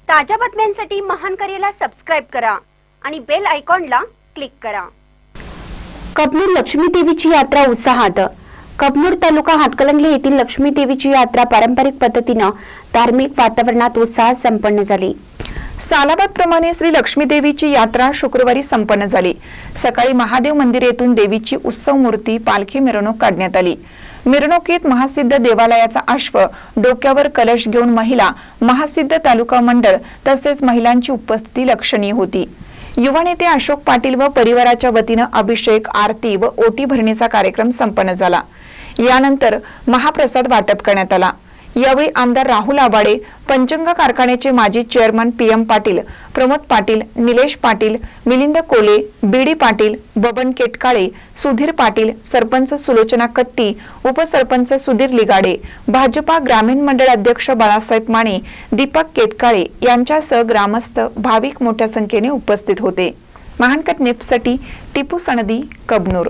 ताज्या बातम्यांसाठी महान करेला सबस्क्राइब करा आणि बेल आयकॉनला क्लिक करा। कबनूर लक्ष्मी देवीची यात्रा उत्साहात। कबनूर तालुका हातकणंगले येथील लक्ष्मी देवीची यात्रा पारंपरिक पद्धतीने धार्मिक वातावरणात उत्साहात संपन्न झाली। सालाबादप्रमाणे श्री लक्ष्मी देवीची यात्रा शुक्रवारी संपन्न झाली। सकाळी महादेव मंदिर येथून देवीची उत्सव मूर्ती पालखी मिरवणूक काढण्यात आली। मिरवणुकीत महासिद्ध देवालयाचा अश्व, डोक्यावर कलश घेऊन महिला, महासिद्ध तालुका मंडळ तसेच महिलांची उपस्थिती लक्षणीय होती। युवा नेते अशोक पाटील व परिवाराच्या वतीने अभिषेक, आरती व ओटी भरणीचा कार्यक्रम संपन्न झाला। यानंतर महाप्रसाद वाटप करण्यात आला। यावेळी आमदार राहुल आवाडे, पंचगंगा कारखान्याचे माजी चेअरमन PM पाटील, प्रमोद पाटील, निलेश पाटील, मिलिंद कोले, बीडी पाटील, बबन केटकाळे, सुधीर पाटील, सरपंच सुलोचना कट्टी, उपसरपंच सुधीर लिगाडे, भाजपा ग्रामीण मंडळ अध्यक्ष बाळासाहेब माने, दीपक केटकाळे यांच्यासह ग्रामस्थ भाविक मोठ्या संख्येने उपस्थित होते। महानकट न्यूजसाठी टिपू सनदी, कबनूर।